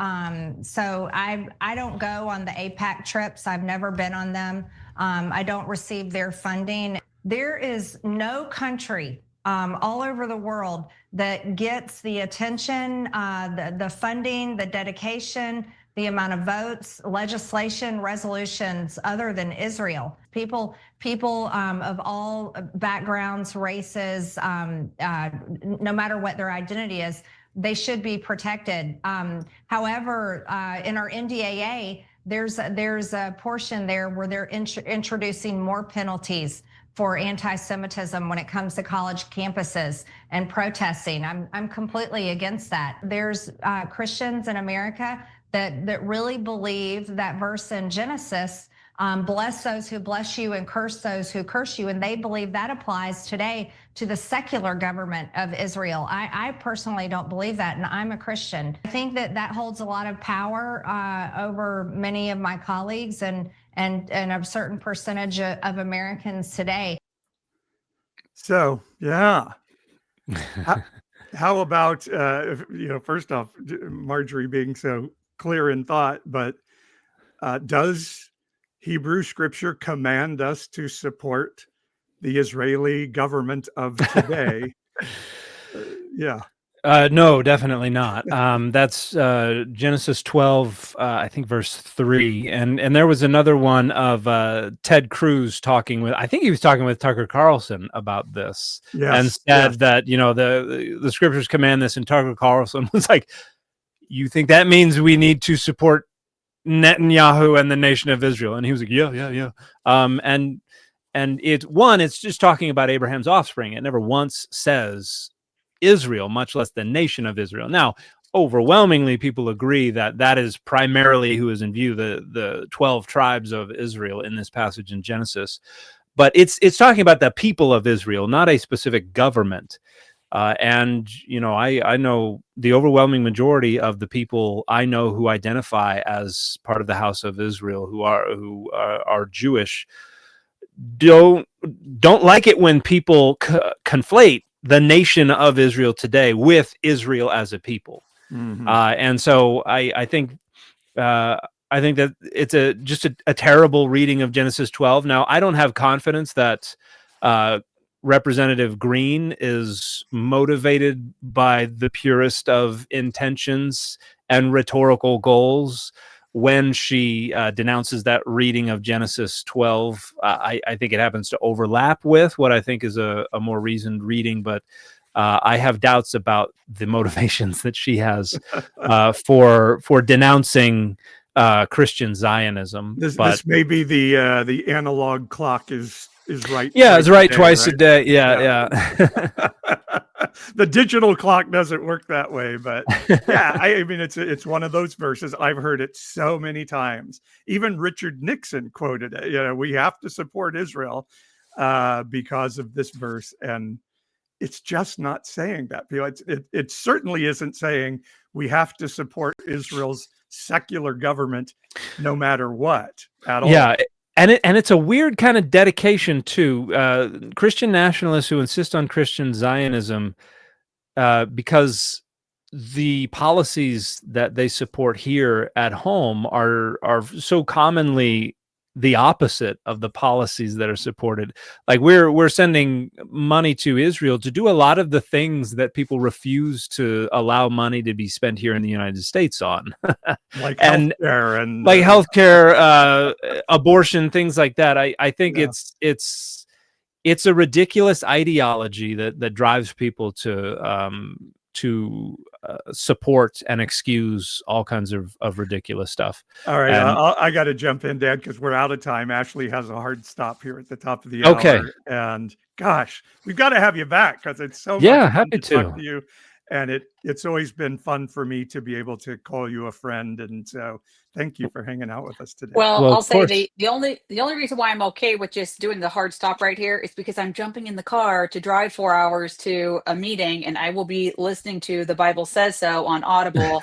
So I don't go on the AIPAC trips. I've never been on them. I don't receive their funding. There is no country all over the world that gets the attention, the funding, the dedication, the amount of votes, legislation, resolutions other than Israel. People of all backgrounds, races, no matter what their identity is, they should be protected. However, in our NDAA, there's a portion there where they're introducing more penalties for anti-Semitism when it comes to college campuses and protesting. I'm completely against that. There's Christians in America that really believe that verse in Genesis, bless those who bless you and curse those who curse you. And they believe that applies today to the secular government of Israel. I personally don't believe that, and I'm a Christian. I think that holds a lot of power over many of my colleagues and a certain percentage of Americans today. So, yeah. How about, first off, Marjorie being so clear in thought, but does Hebrew scripture command us to support the Israeli government of today? Yeah. No, definitely not. That's Genesis 12, I think verse 3. And there was another one of Ted Cruz I think he was talking with Tucker Carlson about this. Yes, and said that, the scriptures command this, and Tucker Carlson was like, you think that means we need to support Netanyahu and the nation of Israel? And he was like, yeah. And it's just talking about Abraham's offspring. It never once says Israel, much less the nation of Israel. Now, overwhelmingly, people agree that is primarily who is in view, the 12 tribes of Israel in this passage in Genesis. But it's talking about the people of Israel, not a specific government. I know the overwhelming majority of the people I know who identify as part of the house of Israel, who are Jewish, don't like it when people conflate the nation of Israel today with Israel as a people. Mm-hmm. And so I think that it's just a terrible reading of Genesis 12. Now, I don't have confidence that Representative Greene is motivated by the purest of intentions and rhetorical goals when she denounces that reading of Genesis 12. I think it happens to overlap with what I think is a more reasoned reading, but I have doubts about the motivations that she has for denouncing Christian Zionism. This may be the analog clock is right. Yeah, it's right twice a day. Yeah. The digital clock doesn't work that way, but yeah, I mean, it's one of those verses. I've heard it so many times. Even Richard Nixon quoted it. We have to support Israel because of this verse, and it's just not saying that. It certainly isn't saying we have to support Israel's secular government no matter what at all. Yeah. And it's a weird kind of dedication to Christian nationalists who insist on Christian Zionism because the policies that they support here at home are so commonly the opposite of the policies that are supported. Like we're sending money to Israel to do a lot of the things that people refuse to allow money to be spent here in the United States on, like healthcare and like healthcare, abortion, things like that. I think it's a ridiculous ideology that drives people to support and excuse all kinds of ridiculous stuff. All right, I got to jump in, Dad, because we're out of time. Ashley has a hard stop here at the top of the hour. Okay. And gosh, we've got to have you back because it's so much happy fun to talk to you. And it's always been fun for me to be able to call you a friend. And so thank you for hanging out with us today. Well, I'll say the only reason why I'm okay with just doing the hard stop right here is because I'm jumping in the car to drive 4 hours to a meeting, and I will be listening to The Bible Says So on Audible.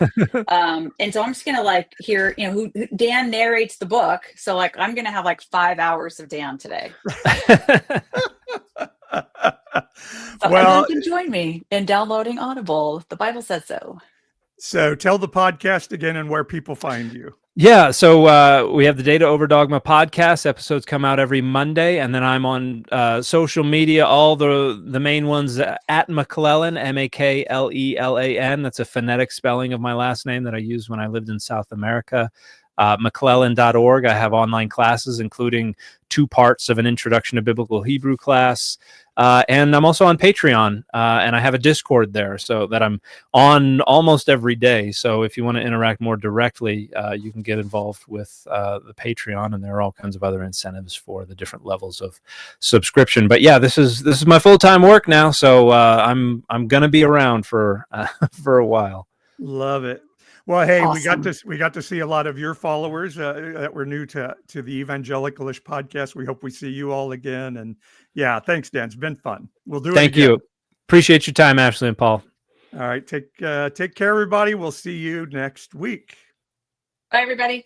And so I'm just gonna hear, who Dan narrates the book. So I'm gonna have 5 hours of Dan today. So everyone can join me in downloading Audible. The Bible Says So. So tell the podcast again and where people find you. Yeah, so we have the Data Over Dogma podcast. Episodes come out every Monday, and then I'm on social media, all the main ones at McClellan, McClellan. That's a phonetic spelling of my last name that I used when I lived in South America. McClellan.org. I have online classes, including 2 parts of an Introduction to Biblical Hebrew class. And I'm also on Patreon, and I have a Discord there, so that I'm on almost every day. So if you want to interact more directly, you can get involved with the Patreon, and there are all kinds of other incentives for the different levels of subscription. But yeah, this is my full-time work now, so I'm gonna be around for for a while. Love it. Well, hey, Awesome. we got to see a lot of your followers that were new to the Evangelicalish podcast. We hope we see you all again. And yeah, thanks, Dan. It's been fun. We'll do it Thank again. you. Appreciate your time, Ashley and Paul. All right, take care, everybody. We'll see you next week. Bye, everybody.